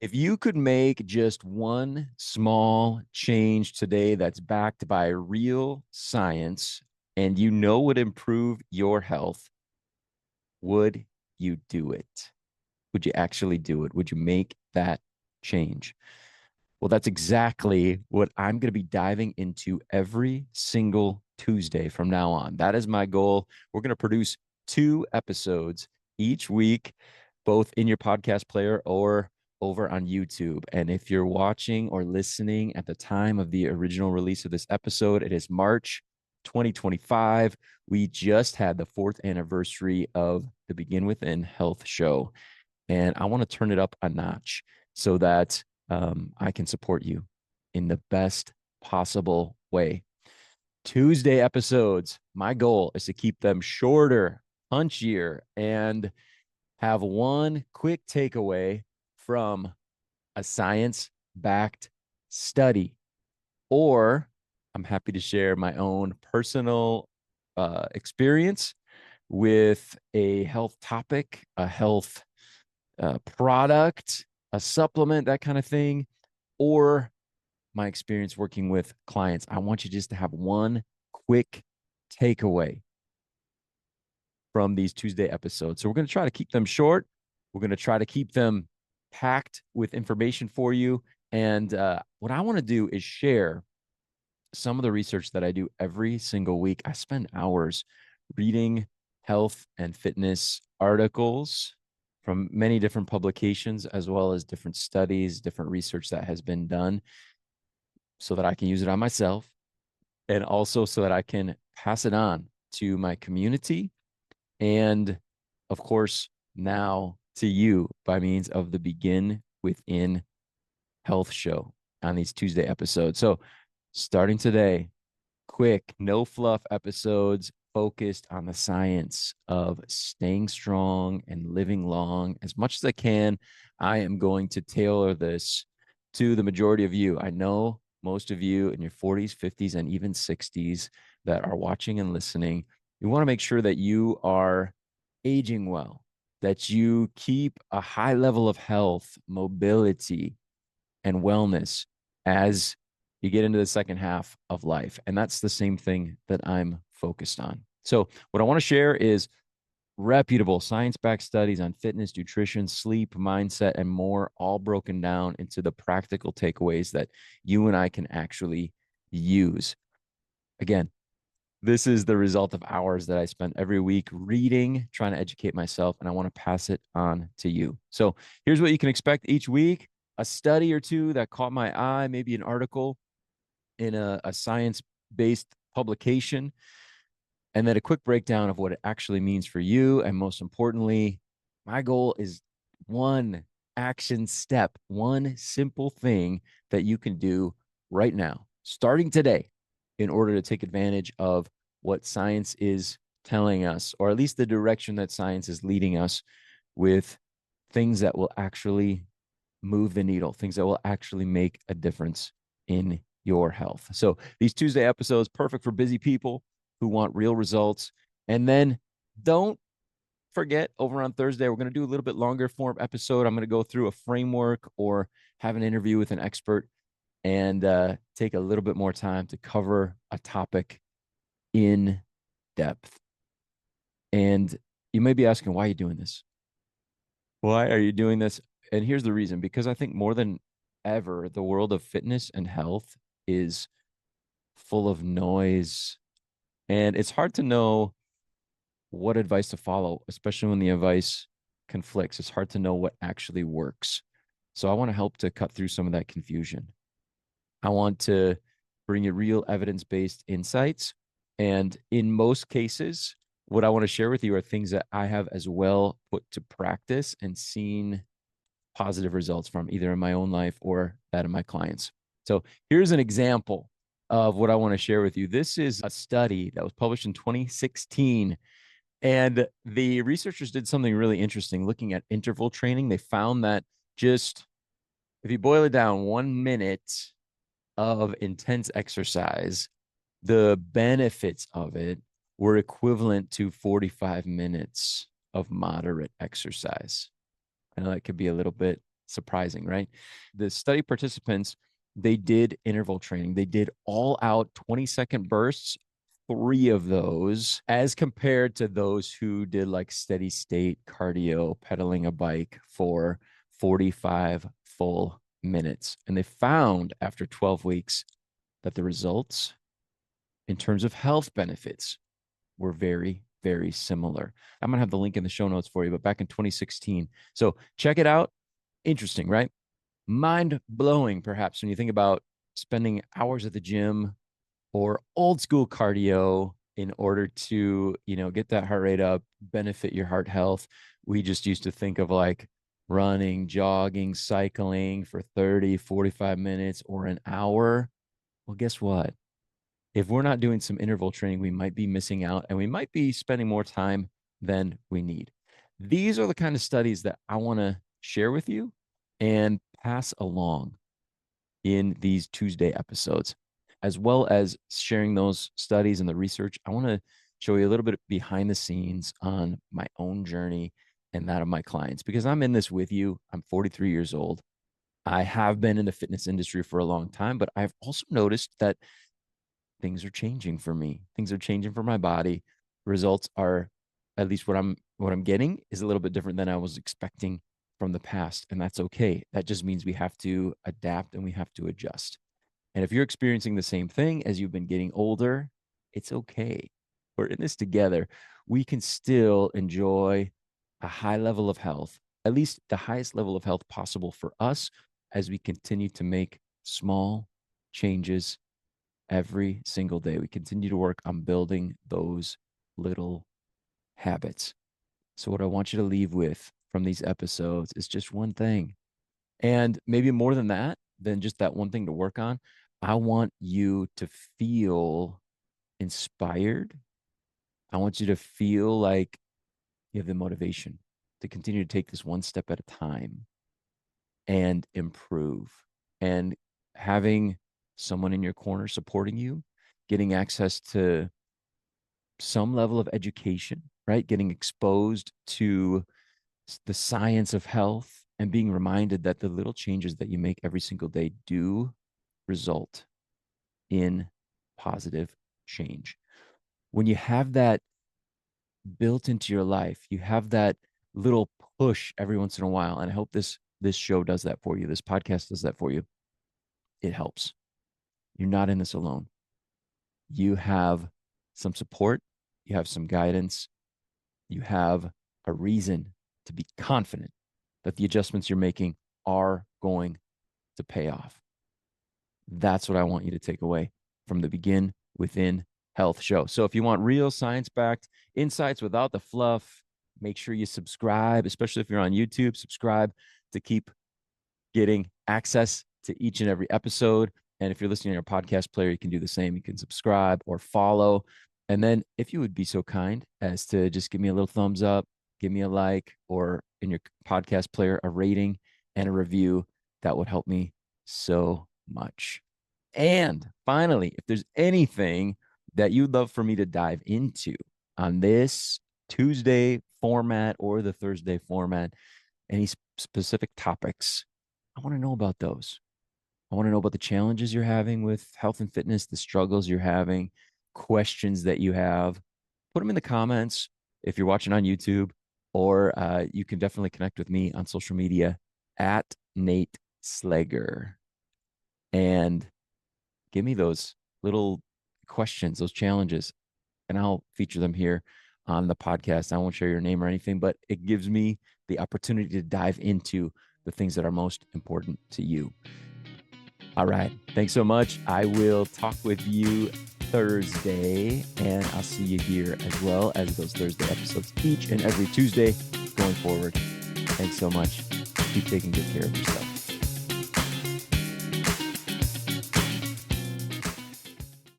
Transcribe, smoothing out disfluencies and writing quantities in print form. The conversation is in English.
If you could make just one small change today that's backed by real science and you know would improve your health, would you do it? Would you actually do it? Would you make that change? Well, that's exactly what I'm going to be diving into every single Tuesday from now on. That is my goal. We're going to produce 2 episodes each week, both in your podcast player or over on YouTube. And if you're watching or listening at the time of the original release of this episode, it is March 2025. We just had the 4th anniversary of the Begin Within Health Show. And I want to turn it up a notch so that I can support you in the best possible way. Tuesday episodes, my goal is to keep them shorter, punchier, and have one quick takeaway from a science backed study. Or I'm happy to share my own personal experience with a health topic, a health product, a supplement, that kind of thing, or my experience working with clients. I want you just to have one quick takeaway from these Tuesday episodes. So we're going to try to keep them short. We're going to try to keep them packed with information for you. And what I want to do is share some of the research that I do every single week. I spend hours reading health and fitness articles from many different publications, as well as different studies, different research that has been done, so that I can use it on myself and also so that I can pass it on to my community. And of course, now to you by means of the Begin Within Health Show on these Tuesday episodes. So starting today, quick, no fluff episodes focused on the science of staying strong and living long as much as I can. I am going to tailor this to the majority of you. I know most of you in your 40s, 50s, and even 60s that are watching and listening. You want to make sure that you are aging well, that you keep a high level of health, mobility, and wellness as you get into the second half of life. And that's the same thing that I'm focused on. So, what I want to share is reputable science backed studies on fitness, nutrition, sleep, mindset, and more, all broken down into the practical takeaways that you and I can actually use. Again, this is the result of hours that I spend every week reading, trying to educate myself, and I want to pass it on to you. So here's what you can expect each week: a study or two that caught my eye, maybe an article in a science based publication, and then a quick breakdown of what it actually means for you. And most importantly, my goal is one action step, one simple thing that you can do right now, starting today, in order to take advantage of what science is telling us, or at least the direction that science is leading us with, things that will actually move the needle, things that will actually make a difference in your health. So these Tuesday episodes, perfect for busy people who want real results. And then don't forget, over on Thursday, we're going to do a little bit longer form episode. I'm going to go through a framework or have an interview with an expert and take a little bit more time to cover a topic in depth. And you may be asking, why are you doing this? Why are you doing this? And here's the reason: because I think more than ever, the world of fitness and health is full of noise, and it's hard to know what advice to follow, especially when the advice conflicts. It's hard to know what actually works. So I want to help to cut through some of that confusion. I want to bring you real evidence-based insights. And in most cases, what I want to share with you are things that I have as well put to practice and seen positive results from, either in my own life or that of my clients. So here's an example of what I want to share with you. This is a study that was published in 2016. And the researchers did something really interesting looking at interval training. They found that, just if you boil it down, 1 minute of intense exercise, the benefits of it were equivalent to 45 minutes of moderate exercise. I know that could be a little bit surprising, right? The study participants, they did interval training. They did all out 20-second bursts, 3 of those, as compared to those who did like steady state cardio, pedaling a bike for 45 full minutes. And they found after 12 weeks that the results in terms of health benefits were very, very similar. I'm going to have the link in the show notes for you, but back in 2016. So check it out. Interesting, right? Mind blowing, perhaps, when you think about spending hours at the gym or old school cardio in order to, get that heart rate up, benefit your heart health. We just used to think of like running, jogging, cycling for 30, 45 minutes or an hour. Well, guess what? If we're not doing some interval training, we might be missing out and we might be spending more time than we need. These are the kind of studies that I want to share with you and pass along in these Tuesday episodes, as well as sharing those studies and the research. I want to show you a little bit behind the scenes on my own journey and that of my clients, because I'm in this with you. I'm 43 years old. I have been in the fitness industry for a long time, but I've also noticed that things are changing for me. Things are changing for my body. Results are, at least what I'm getting, is a little bit different than I was expecting from the past, and that's okay. That just means we have to adapt and we have to adjust. And if you're experiencing the same thing as you've been getting older, it's okay. We're in this together. We can still enjoy a high level of health, at least the highest level of health possible for us, as we continue to make small changes every single day. We continue to work on building those little habits. So, what I want you to leave with from these episodes is just one thing. And maybe more than just that one thing to work on. I want you to feel inspired. I want you to feel like you have the motivation to continue to take this one step at a time and improve. And having someone in your corner supporting you, getting access to some level of education, right? Getting exposed to the science of health and being reminded that the little changes that you make every single day do result in positive change. When you have that built into your life, you have that little push every once in a while. And I hope this show does that for you. This podcast does that for you. It helps. You're not in this alone. You have some support, you have some guidance, you have a reason to be confident that the adjustments you're making are going to pay off. That's what I want you to take away from the Begin Within Health show. So if you want real science-backed insights without the fluff, make sure you subscribe, especially if you're on YouTube. Subscribe to keep getting access to each and every episode. And if you're listening on your podcast player, you can do the same. You can subscribe or follow. And then if you would be so kind as to just give me a little thumbs up, give me a like, or in your podcast player, a rating and a review, that would help me so much. And finally, if there's anything that you'd love for me to dive into on this Tuesday format or the Thursday format, any specific topics, I want to know about those. I want to know about the challenges you're having with health and fitness, the struggles you're having, questions that you have. Put them in the comments if you're watching on YouTube, or you can definitely connect with me on social media at Nate Slager. And give me those little questions, those challenges, and I'll feature them here on the podcast. I won't share your name or anything, but it gives me the opportunity to dive into the things that are most important to you. All right. Thanks so much. I will talk with you Thursday, and I'll see you here as well as those Thursday episodes each and every Tuesday going forward. Thanks so much. Keep taking good care of yourself.